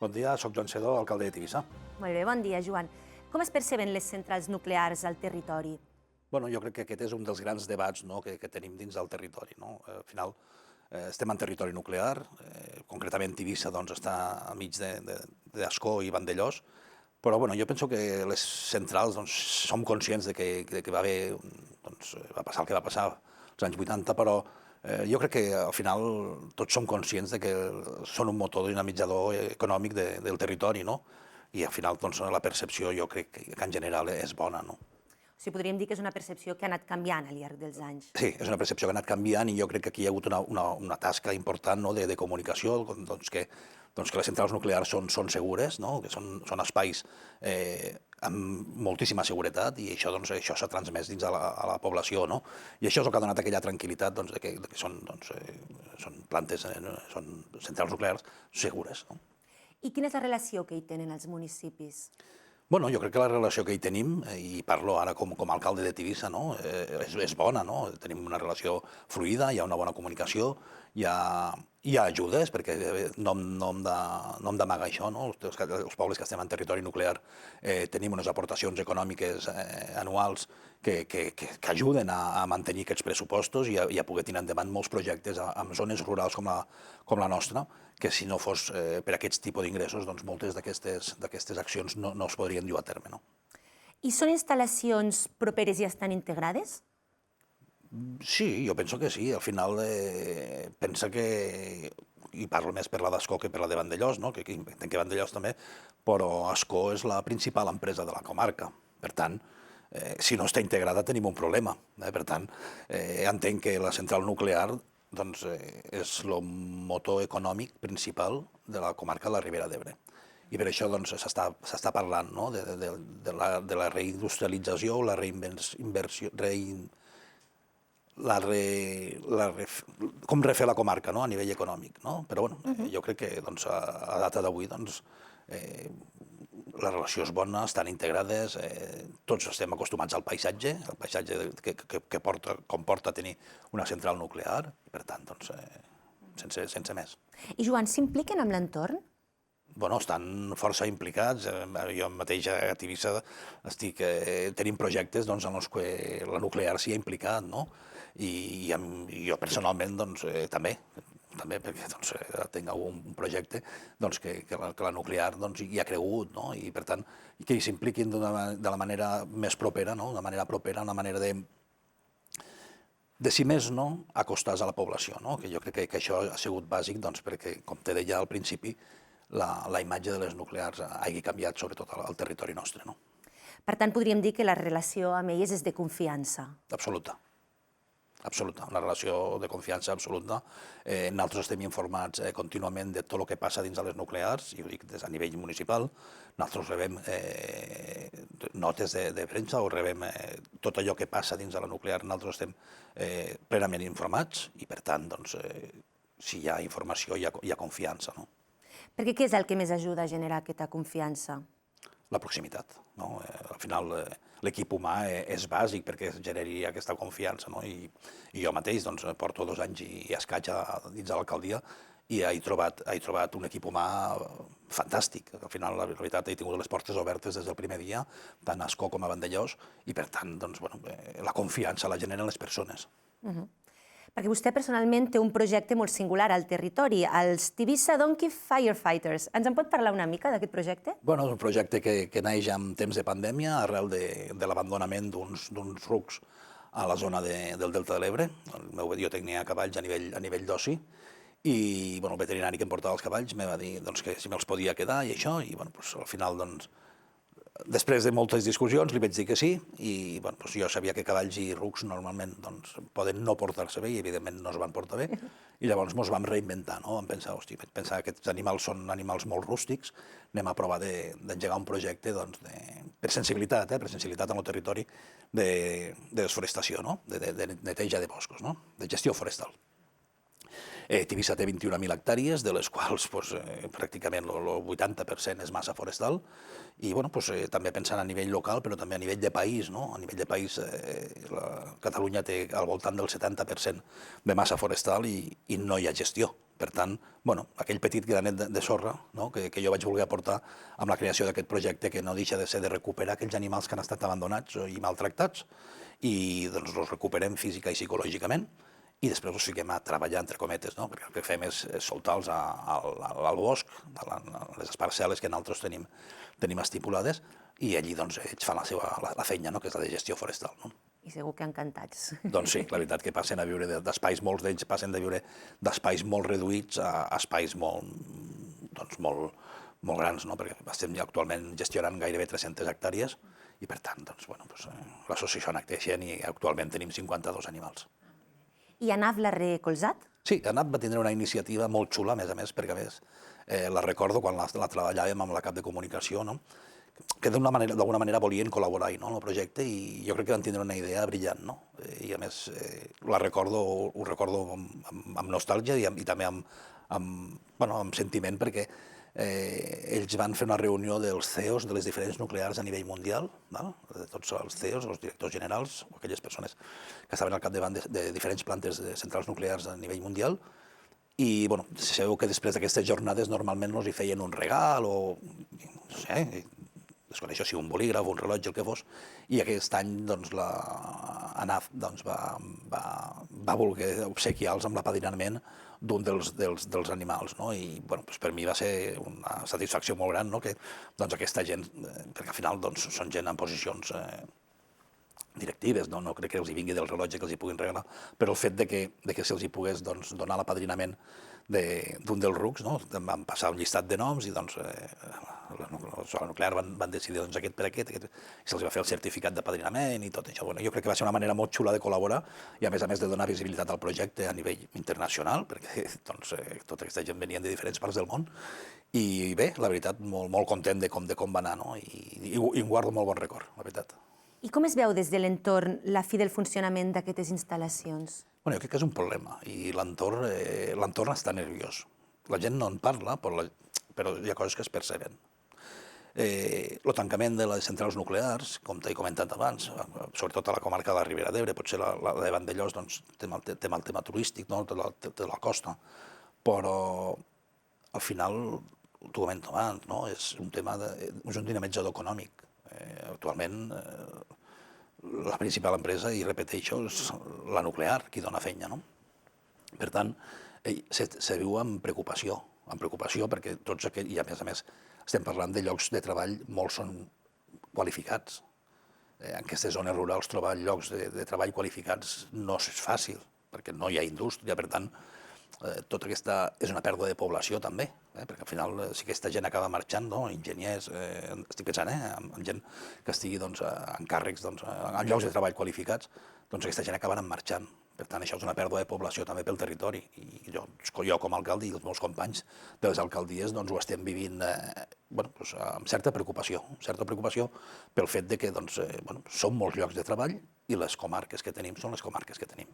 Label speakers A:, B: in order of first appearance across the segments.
A: Bon dia, soc Joan Sedó, alcalde de Tivissa.
B: Molt bé, bon dia, Joan. Com es perceben les centrals nuclears al territori?
A: Jo crec que aquest és un dels grans debats que tenim dins del territori. Al final, estem en territori nuclear, concretament Tivissa està enmig d'Ascó i Vandellòs, però jo penso que les centrals som conscients de que va passar el que va passar als anys 80, però jo crec que al final tots som conscients de que són un motor dinamitzador econòmic del territori, i al final la percepció jo crec que en general és bona.
B: O sigui, podríem dir que és una percepció que ha anat canviant al llarg dels anys.
A: Sí, és una percepció que ha anat canviant i jo crec que aquí hi ha hagut una tasca important de comunicació, que les centrals nuclears són segures, que són espais amb moltíssima seguretat i això s'ha transmès dins a la població. I això és el que ha donat aquella tranquil·litat que són plantes, són centrals nuclears segures.
B: I quina és la relació que hi tenen els municipis?
A: Jo crec que la relació que hi tenim, i parlo ara com a alcalde de Tivissa, és bona. Tenim una relació fluida, hi ha una bona comunicació, hi ha ajudes, perquè no hem d'amagar això. Els pobles que estem en territori nuclear tenim unes aportacions econòmiques anuals que ajuden a mantenir aquests pressupostos i a poder tirar endavant molts projectes en zones rurals com la nostra, que si no fos per aquests tipus d'ingressos, moltes d'aquestes accions no es podrien dur a terme.
B: I són instal·lacions properes i estan integrades?
A: Sí, jo penso que sí. Al final, pensa que, i parlo més per la d'Ascó que per la de Vandellòs, que entenc que Vandellòs també, però Ascó és la principal empresa de la comarca. Per tant, si no està integrada tenim un problema. Per tant, entenc que la central nuclear és el motor econòmic principal de la comarca de la Ribera d'Ebre. I per això s'està parlant de la reindustrialització, com refer la comarca a nivell econòmic. Però jo crec que a data d'avui la relació és bona, estan integrades, tots estem acostumats al paisatge que comporta tenir una central nuclear, i per tant, sense més.
B: I Joan, s'impliquen amb l'entorn?
A: Estan força implicats. Jo mateix a Tivissa tenim projectes en els que la nuclear s'hi ha implicat, i jo personalment també, perquè tinc un projecte que la nuclear hi ha cregut, i per tant que hi s'impliquin de la manera més propera, una manera de, si més no, acostar a la població, que jo crec que això ha sigut bàsic perquè, com te deia al principi, la imatge de les nuclears hagi canviat, sobretot al territori nostre.
B: Per tant, podríem dir que la relació amb elles és de confiança.
A: Absoluta. Absoluta, una relació de confiança absoluta. Nosaltres estem informats contínuament de tot el que passa dins de les nuclears, i ho dic des a nivell municipal. Nosaltres rebem notes de premsa o rebem tot allò que passa dins de la nuclear. Nosaltres estem plenament informats i, per tant, si hi ha informació hi ha confiança.
B: Perquè què és el que més ajuda a generar aquesta confiança?
A: La proximitat. Al final, l'equip humà és bàsic perquè es generi aquesta confiança. I jo mateix porto 2 anys i escaig dins de l'alcaldia i he trobat un equip humà fantàstic. Al final, la veritat, he tingut les portes obertes des del primer dia, tant a Ascó com a Vandellòs, i per tant, la confiança la generen les persones.
B: Perquè vostè personalment té un projecte molt singular al territori, els Tivissa Donkey Firefighters. Ens en pot parlar una mica d'aquest projecte?
A: És un projecte que neix en temps de pandèmia, arrel de l'abandonament d'uns rucs a la zona del Delta de l'Ebre. Jo tenia cavalls a nivell d'oci i el veterinari que em portava els cavalls em va dir que si me'ls podia quedar i això, i al final, després de moltes discussions, li vaig dir que sí, i jo sabia que cavalls i rucs normalment poden no portar-se bé, i evidentment no es van portar bé, i llavors ens vam reinventar. Vam pensar que aquests animals són animals molt rústics, anem a provar d'engegar un projecte per sensibilitat en el territori de desforestació, de neteja de boscos, de gestió forestal. Tivissa té 21.000 hectàrees, de les quals pràcticament el 80% és massa forestal, i també pensant a nivell local, però també a nivell de país. A nivell de país, Catalunya té al voltant del 70% de massa forestal i no hi ha gestió. Per tant, aquell petit granet de sorra que jo vaig voler aportar amb la creació d'aquest projecte, que no deixa de ser de recuperar aquells animals que han estat abandonats i maltractats, i els recuperem física i psicològicament, i després els fiquem a treballar, entre cometes, perquè el que fem és soltar-los al bosc, a les parcel·les que nosaltres tenim estipulades, i allí ells fan la feina, que és la de gestió forestal.
B: I segur que encantats.
A: Doncs sí, la veritat que passen a viure d'espais, molts d'ells passen de viure d'espais molt reduïts a espais molt grans, perquè estem actualment gestionant gairebé 300 hectàrees i, per tant, l'associació ha anat creixent i actualment tenim 52 animals.
B: I ANAF l'ha recolzat?
A: Sí, ANAF va tindre una iniciativa molt xula, a més, perquè la recordo quan la treballàvem amb la cap de comunicació, que d'alguna manera volien col·laborar en el projecte, i jo crec que van tindre una idea brillant. I a més ho recordo amb nostàlgia i també amb sentiment, perquè ells van fer una reunió dels CEOs de les diferents nuclears a nivell mundial, de tots els CEOs, els directors generals, o aquelles persones que estaven al capdavant de diferents plantes de centrals nuclears a nivell mundial, i sabeu que després d'aquestes jornades normalment els hi feien un regal o no sé, desconeixo si un bolígraf, un rellotge, el que fos, i aquest any la ANAF va voler obsequiar-los amb l'apadrinament d'un dels animals, i per mi va ser una satisfacció molt gran que aquesta gent, perquè al final són gent en posicions directives, no crec que els hi vingui del rellotge que els hi puguin regalar, però el fet de que se'ls hi pogués donar l'apadrinament d'un dels rucs, van passar un llistat de noms i la nuclear van decidir aquest per aquest, i se'ls va fer el certificat d'apadrinament i tot això. Jo crec que va ser una manera molt xula de col·laborar i, a més de donar visibilitat al projecte a nivell internacional, perquè tota aquesta gent venien de diferents parts del món, i bé, la veritat, molt content de com va anar, i en guardo molt bon record, la veritat.
B: I com es veu des de l'entorn la fi del funcionament d'aquestes instal·lacions?
A: Jo crec que és un problema, i l'entorn està nerviós. La gent no en parla, però hi ha coses que es perceben. El tancament de les centrals nuclears, com t'he comentat abans, sobretot a la comarca de la Ribera d'Ebre, potser la de Vandellòs té el tema turístic, de la costa, però al final, t'ho comento abans, és un dinamitzador econòmic. Actualment, la principal empresa, i repeteixo, és la nuclear, qui dona feina. Per tant, se viu amb preocupació, perquè tots aquests, i a més estem parlant de llocs de treball, molts són qualificats. En aquestes zones rurals trobar llocs de treball qualificats no és fàcil, perquè no hi ha indústria, per tant, tota aquesta és una pèrdua de població també, perquè al final si aquesta gent acaba marxant, enginyers, estic pensant en gent que estigui en càrrecs, en llocs de treball qualificats, aquesta gent acaben marxant. Per tant, això és una pèrdua de població també pel territori, i jo com a alcalde i els meus companys de les alcaldies ho estem vivint amb certa preocupació pel fet que són molts llocs de treball i les comarques que tenim són les comarques que tenim.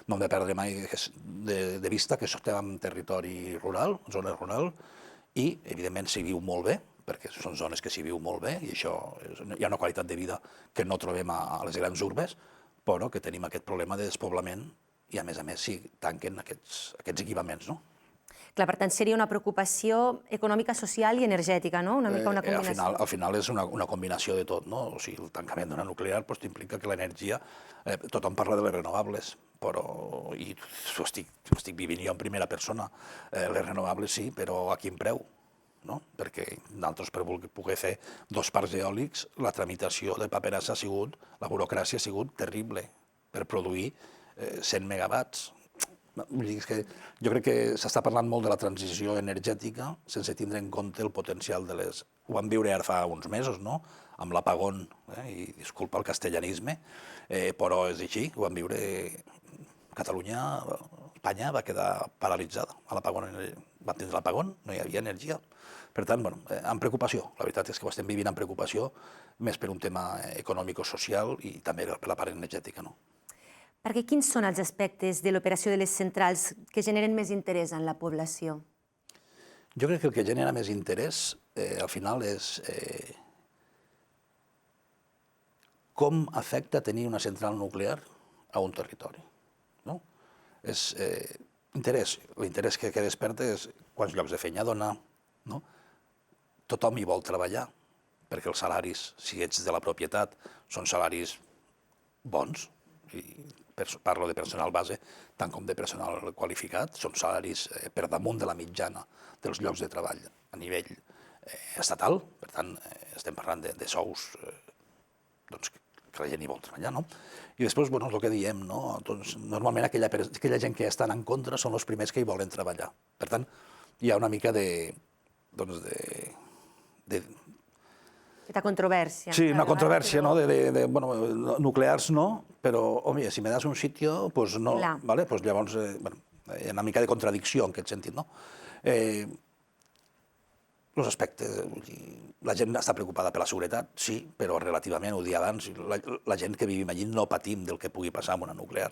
A: No hem de perdre mai de vista que estem en territori rural, zona rural, i evidentment s'hi viu molt bé, perquè són zones que s'hi viu molt bé, i això hi ha una qualitat de vida que no trobem a les grans urbes, però que tenim aquest problema de despoblament i, a més, s'hi tanquen aquests equipaments.
B: Clar, per tant, seria una preocupació econòmica, social i energètica, no? Una mica una combinació.
A: Al final és una combinació de tot, no? O sigui, el tancament d'una nuclear implica que l'energia... Tothom parla de les renovables, però, i ho estic vivint jo en primera persona, les renovables sí, però a quin preu? Perquè nosaltres, per poder fer 2 parcs eòlics, la tramitació de paperassa ha sigut, la burocràcia ha sigut terrible per produir 100 megawatts. Jo crec que s'està parlant molt de la transició energètica sense tindre en compte el potencial de les... Ho vam viure ara fa uns mesos, amb l'apagón, i disculpa el castellanisme, però és així, ho vam viure... Catalunya, Espanya va quedar paralitzada. Va tindre l'apagón, no hi havia energia. Per tant, amb preocupació. La veritat és que ho estem vivint amb preocupació, més per un tema econòmic o social i també per la part energètica.
B: Perquè quins són els aspectes de l'operació de les centrals que generen més interès en la població?
A: Jo crec que el que genera més interès, al final, és com afecta tenir una central nuclear a un territori. No? És interès. L'interès que desperta és quants llocs de feina dona. No? Tothom hi vol treballar, perquè els salaris, si ets de la propietat, són salaris bons, i parlo de personal base, tant com de personal qualificat, són salaris per damunt de la mitjana dels llocs de treball a nivell estatal, per tant, estem parlant de sous que la gent hi vol treballar, no? I després, el que diem, no? Normalment aquella gent que estan en contra són els primers que hi volen treballar. Per tant, hi ha una mica de
B: controvèrsia.
A: Sí, una controvèrsia, ¿no? Nuclears no, però, home, si me das un sitio, pues no, ¿vale? Pues llavors, hi ha una mica de contradicció en aquest sentit, no? Els aspectes, la gent està preocupada per la seguretat, sí, però relativament, ho deia abans, la gent que vivim allí no patim del que pugui passar amb una nuclear.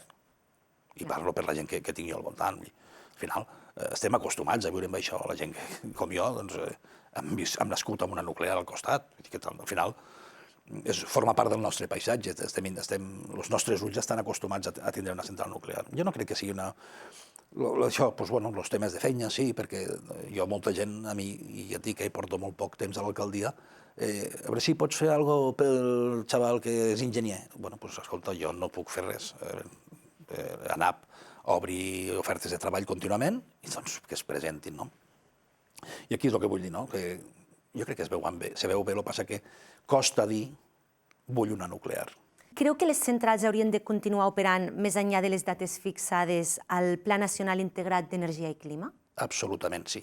A: I parlo per la gent que tingui al voltant. Al final, estem acostumats a viure amb això. La gent com jo, doncs, hem nascut amb una nuclear al costat. Al final, forma part del nostre paisatge. Els nostres ulls estan acostumats a tindre una central nuclear. Jo no crec que sigui una... Això, doncs, els temes de feina, sí, perquè jo, molta gent, a mi, i ja et dic que hi porto molt poc temps a l'alcaldia, a veure si pots fer alguna cosa pel xaval que és enginyer. Doncs, escolta, jo no puc fer res. ANAP obri ofertes de treball contínuament i doncs que es presentin, no? I aquí és el que vull dir, no? Que jo crec que se veu bé, el que passa que costa dir vull una nuclear.
B: Creu que les centrals haurien de continuar operant més enllà de les dates fixades al Pla Nacional Integrat d'Energia i Clima?
A: Absolutament sí.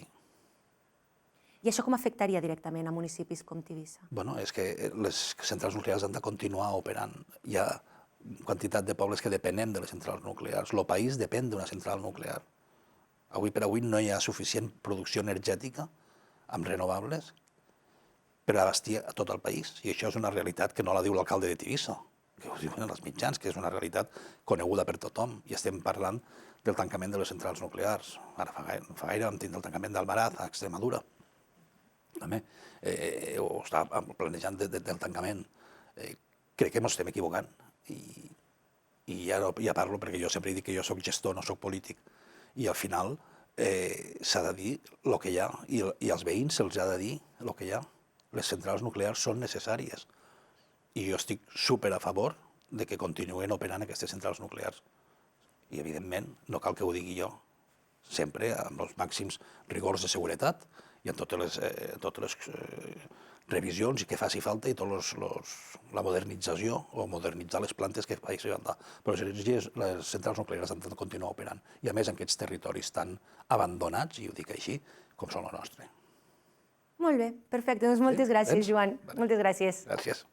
B: I això com afectaria directament a municipis com Tivissa?
A: És que les centrals nuclears han de continuar operant. Hi ha quantitat de pobles que depenem de les centrals nuclears. El país depèn d'una central nuclear. Avui per avui no hi ha suficient producció energètica amb renovables per abastir a tot el país. I això és una realitat que no la diu l'alcalde de Tivissa, que ho diuen els mitjans, que és una realitat coneguda per tothom. I estem parlant del tancament de les centrals nuclears. Ara fa gaire vam tindre el tancament d'Almaraz a Extremadura. També ho està planejant del tancament. Crec que ens estem equivocant. I ja parlo perquè jo sempre dic que jo soc gestor, no soc polític. I al final s'ha de dir el que hi ha i als veïns se'ls ha de dir el que hi ha. Les centrals nuclears són necessàries i jo estic super a favor de que continuen operant aquestes centrals nuclears. I, evidentment, no cal que ho digui jo, sempre amb els màxims rigors de seguretat i amb totes les revisions i que faci falta i la modernització o modernitzar les plantes que faci falta. Però les centrals nuclears han de continuar operant. I a més en aquests territoris tan abandonats, i ho dic així, com són el nostre.
B: Molt bé, perfecte. Doncs moltes gràcies, Joan. Moltes gràcies.
A: Gràcies.